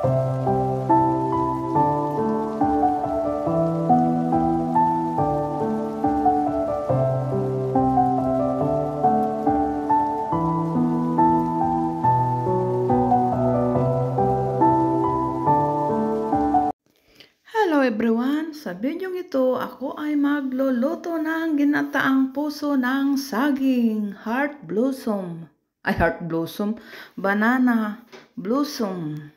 Hello everyone! Sa video ito, ako ay magluluto ng ginataang puso ng saging, heart blossom. Heart blossom, banana blossom.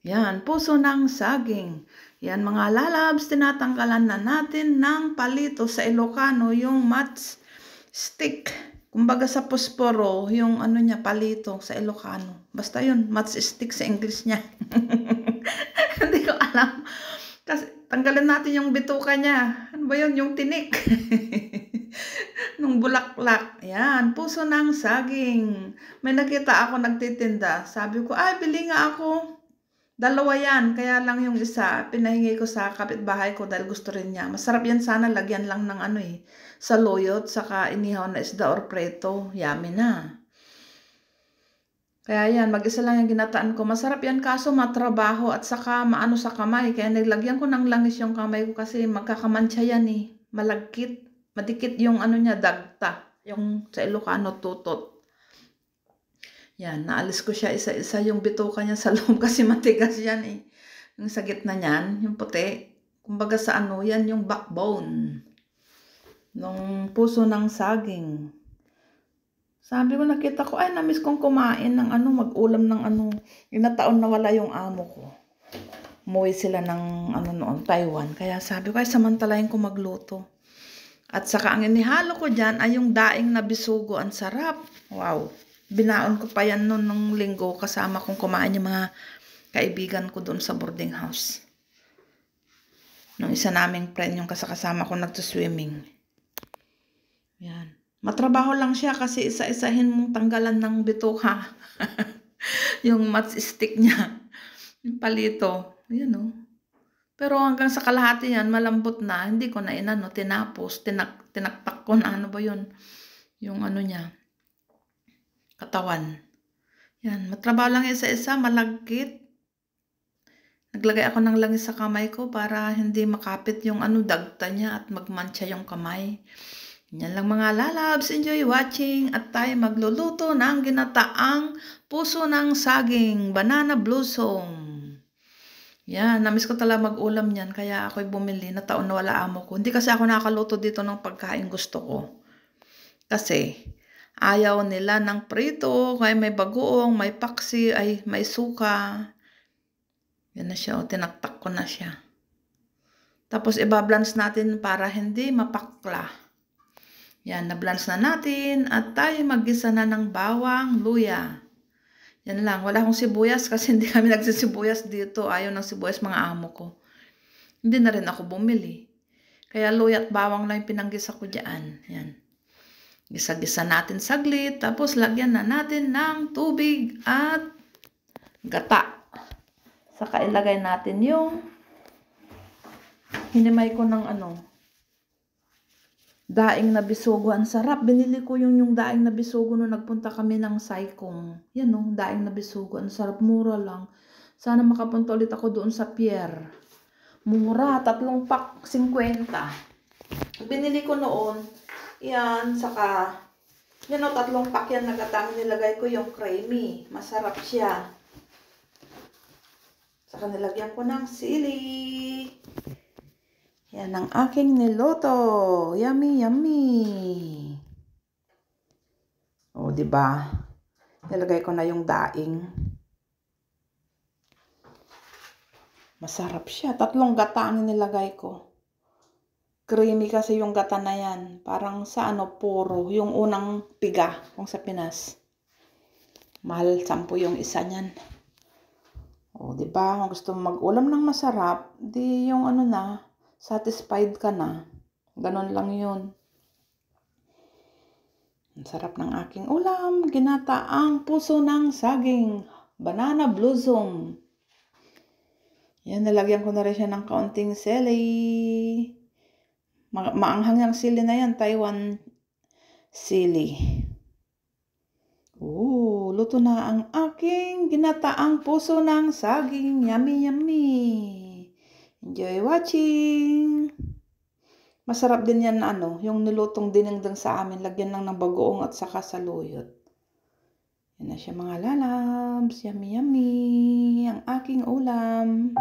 Yan, puso ng saging. Yan mga lalabs, tinatanggalan na natin ng palito sa Ilocano, yung matchstick. Kumbaga sa posporo, yung ano niya, palito sa Ilocano. Basta yun, matchstick sa English niya. Hindi ko alam. Kasi tanggalin natin yung bituka niya. Ano ba yun? Yung tinik. Nung bulaklak. Yan, puso ng saging. May nakita ako nagtitinda. Sabi ko, ay, bili nga ako. Dalawa yan. Kaya lang yung isa, pinahingi ko sa kapitbahay ko dahil gusto rin niya. Masarap yan sana. Lagyan lang ng ano eh. Saluyot, saka inihaw na isda or preto. Yummy na. Kaya yan, mag-isa lang yung ginataan ko. Masarap yan kaso matrabaho at saka maano sa kamay. Kaya naglagyan ko ng langis yung kamay ko kasi magkakamansya yan eh. Malagkit, madikit yung ano niya, dagta. Yung sa Ilocano, tutot. Yan, naalis ko siya isa-isa yung bituka niya sa loob kasi matigas yan eh. Yung sa gitna niyan, yung puti. Kumbaga sa ano, yan yung backbone. Nung puso ng saging. Sabi ko, nakita ko, ay, namiss kong kumain ng ano, mag-ulam ng ano. Inataon na wala yung amo ko. Umuwi sila ng ano noon, Taiwan. Kaya sabi ko, ay, samantalahin ko magluto. At saka ang inihalo ko dyan ay yung daing na bisugo. Ang sarap. Wow. Binaon ko pa yan noon nung linggo. Kasama kong kumain yung mga kaibigan ko doon sa boarding house. Nung isa naming friend, yung kasama ko nagsuswimming. Yan. Matrabaho lang siya kasi isa-isahin mong tanggalan ng bituka. Yung matchstick niya. Yung palito. Yun o. Pero hanggang sa kalahati yan, malambot na. Hindi ko na inano, tinapos. Tinaktak ko na ano ba yun. Yung ano niya. Katawan. Yan. Matrabaho lang isa-isa. Malagkit. Naglagay ako ng langis sa kamay ko para hindi makapit yung ano, dagta niya at magmantsa yung kamay. Yan lang mga lalabs. Enjoy watching at tayo magluluto ng ginataang puso ng saging, banana blossom. Yan, namiss ko talaga mag-ulam niyan kaya ako'y bumili. Nataon na wala amo ko. Hindi kasi ako nakakaluto dito ng pagkain gusto ko. Kasi ayaw nila ng prito, kaya may bagoong, may paksi, ay may suka. Yan na siya, tinaktak ko na siya. Tapos ibablance natin para hindi mapakla. Yan, na-blance na natin at tayo maggisa na ng bawang, luya. Yan lang, wala akong sibuyas kasi hindi kami nagsisibuyas dito. Ayaw ng sibuyas mga amo ko. Hindi na rin ako bumili. Kaya luya at bawang lang yung pinanggisa ko dyan. Yan. Gisa-gisa natin saglit. Tapos lagyan na natin ng tubig at gata. Saka ilagay natin yung hinimay ko ng ano, daing na bisugo. Ang sarap. Binili ko yung daing na bisugo nung nagpunta kami ng Saikong. Yan o, daing na bisugo. Ang sarap, mura lang. Sana makapunta ulit ako doon sa pier. Mura, 3 pack, 50. Binili ko noon. Yan, saka, yan o, 3 pack yan nagatang. Nilagay ko yung creamy. Masarap siya. Saka nilagyan ko ng sili. Yan ang aking niluto. Yummy, yummy. O, diba? Nilagay ko na yung daing. Masarap siya. 3 gata ang nilagay ko. Creamy kasi yung gata na yan. Parang sa ano, puro. Yung unang piga, kung sa Pinas. Mahal 10 yung isa niyan. O, diba? Kung gusto mo mag-ulam ng masarap, di yung ano na, satisfied ka na. Ganon lang yun. Ang sarap ng aking ulam. Ginataang puso ng saging. Banana blossom. Yan, nalagyan ko na rin siya ng kaunting sili. Maanghang yung sili na yan. Taiwan sili. Ooh, Luto na ang aking ginataang puso ng saging. Yummy, yummy. Enjoy watching. Masarap din yan yung nilutong dinengdeng sa amin. Lagyan lang ng bagoong at saka saluyot. Yan na siya mga lalabs. Yummy, yummy. Ang aking ulam.